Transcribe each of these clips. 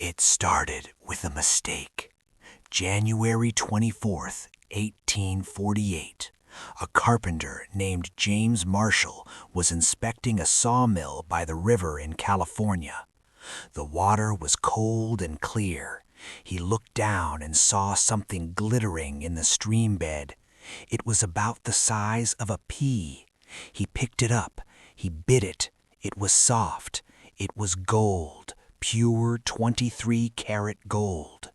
It started with a mistake. January 24th, 1848. A carpenter named James Marshall was inspecting a sawmill by the river in California. The water was cold and clear. He looked down and saw something glittering in the stream bed. It was about the size of a pea. He picked it up. He bit it. It was soft. It was gold, pure 23-karat gold.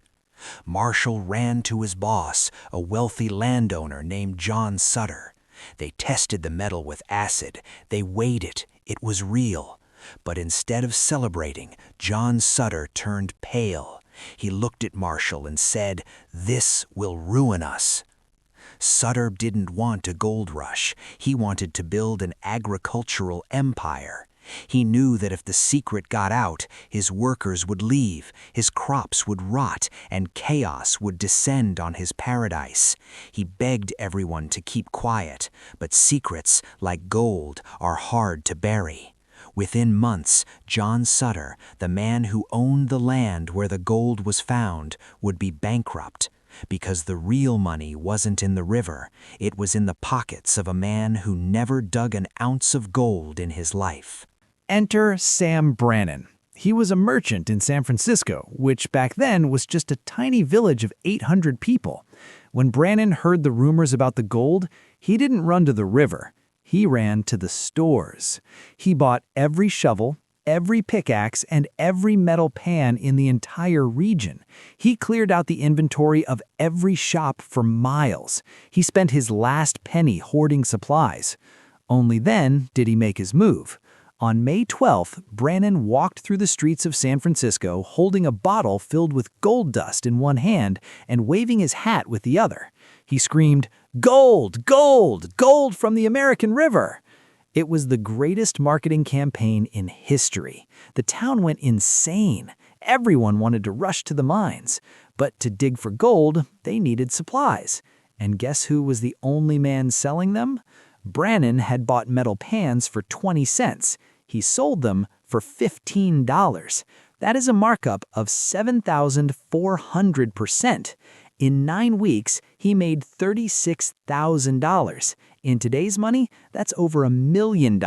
Marshall ran to his boss, a wealthy landowner named John Sutter. They tested the metal with acid. They weighed it. It was real. But instead of celebrating, John Sutter turned pale. He looked at Marshall and said, "This will ruin us." Sutter didn't want a gold rush. He wanted to build an agricultural empire. He knew that if the secret got out, his workers would leave, his crops would rot, and chaos would descend on his paradise. He begged everyone to keep quiet, but secrets, like gold, are hard to bury. Within months, John Sutter, the man who owned the land where the gold was found, would be bankrupt. Because the real money wasn't in the river, it was in the pockets of a man who never dug an ounce of gold in his life. Enter Sam Brannan. He was a merchant in San Francisco, which back then was just a tiny village of 800 people. When Brannan heard the rumors about the gold, he didn't run to the river. He ran to the stores. He bought every shovel, every pickaxe, and every metal pan in the entire region. He cleared out the inventory of every shop for miles. He spent his last penny hoarding supplies. Only then did he make his move. On May 12th, Brannan walked through the streets of San Francisco holding a bottle filled with gold dust in one hand and waving his hat with the other. He screamed, "Gold! Gold! Gold from the American River!" It was the greatest marketing campaign in history. The town went insane. Everyone wanted to rush to the mines. But to dig for gold, they needed supplies. And guess who was the only man selling them? Brannan had bought metal pans for 20 cents. He sold them for $15. That is a markup of 7,400%. In 9 weeks, he made $36,000. In today's money, that's over $1 million.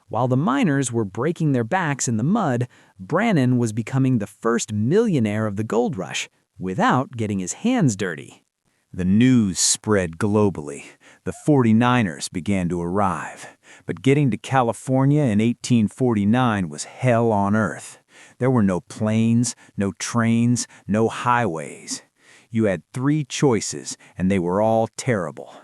While the miners were breaking their backs in the mud, Brannan was becoming the first millionaire of the gold rush without getting his hands dirty. The news spread globally. The 49ers began to arrive. But getting to California in 1849 was hell on earth. There were no planes, no trains, no highways. You had 3 choices, and they were all terrible.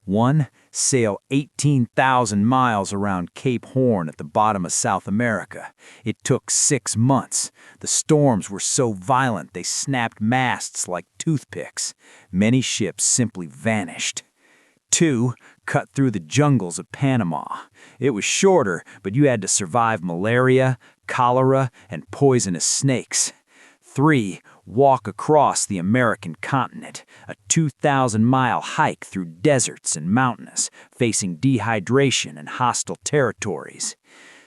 1, sail 18,000 miles around Cape Horn at the bottom of South America. It took 6 months. The storms were so violent they snapped masts like toothpicks. Many ships simply vanished. 2, cut through the jungles of Panama. It was shorter, but you had to survive malaria, cholera, and poisonous snakes. 3, walk across the American continent, a 2,000-mile hike through deserts and mountains, facing dehydration and hostile territories.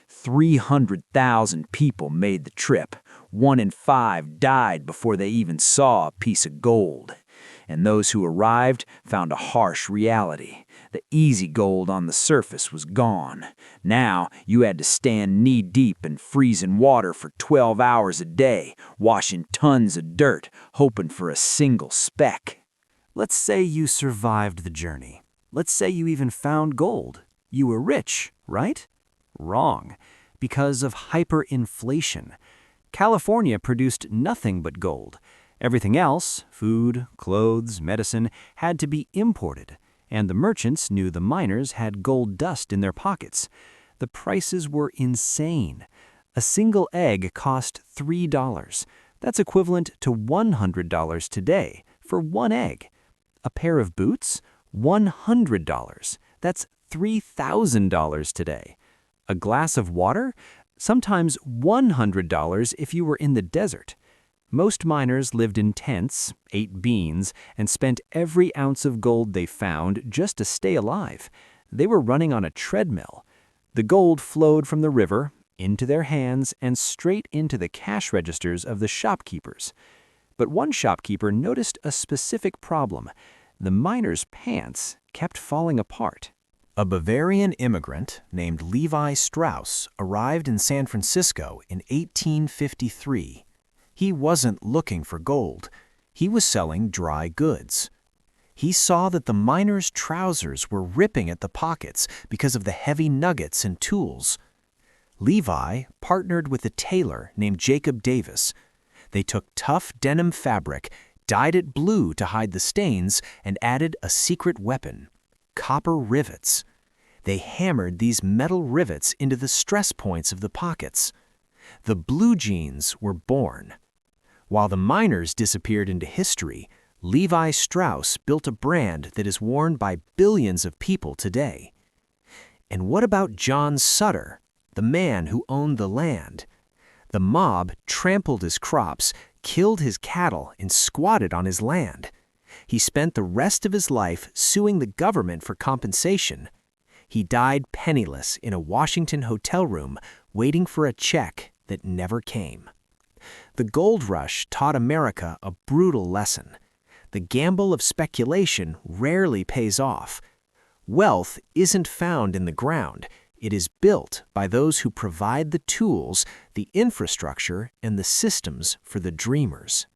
300,000 people made the trip. 1 in 5 died before they even saw a piece of gold. And those who arrived found a harsh reality. The easy gold on the surface was gone. Now you had to stand knee-deep in freezing water for 12 hours a day, washing tons of dirt, hoping for a single speck. Let's say you survived the journey. Let's say you even found gold. You were rich, right? Wrong. Because of hyperinflation. California produced nothing but gold. Everything else, food, clothes, medicine, had to be imported, and the merchants knew the miners had gold dust in their pockets. The prices were insane. A single egg cost $3. That's equivalent to $100 today for 1 egg. A pair of boots? $100. That's $3,000 today. A glass of water? Sometimes $100 if you were in the desert. Most miners lived in tents, ate beans, and spent every ounce of gold they found just to stay alive. They were running on a treadmill. The gold flowed from the river, into their hands and straight into the cash registers of the shopkeepers. But one shopkeeper noticed a specific problem. The miners' pants kept falling apart. A Bavarian immigrant named Levi Strauss arrived in San Francisco in 1853. He wasn't looking for gold. He was selling dry goods. He saw that the miners' trousers were ripping at the pockets because of the heavy nuggets and tools. Levi partnered with a tailor named Jacob Davis. They took tough denim fabric, dyed it blue to hide the stains, and added a secret weapon: copper rivets. They hammered these metal rivets into the stress points of the pockets. The blue jeans were born. While the miners disappeared into history, Levi Strauss built a brand that is worn by billions of people today. And what about John Sutter, the man who owned the land? The mob trampled his crops, killed his cattle, and squatted on his land. He spent the rest of his life suing the government for compensation. He died penniless in a Washington hotel room, waiting for a check that never came. The gold rush taught America a brutal lesson. The gamble of speculation rarely pays off. Wealth isn't found in the ground. It is built by those who provide the tools, the infrastructure, and the systems for the dreamers.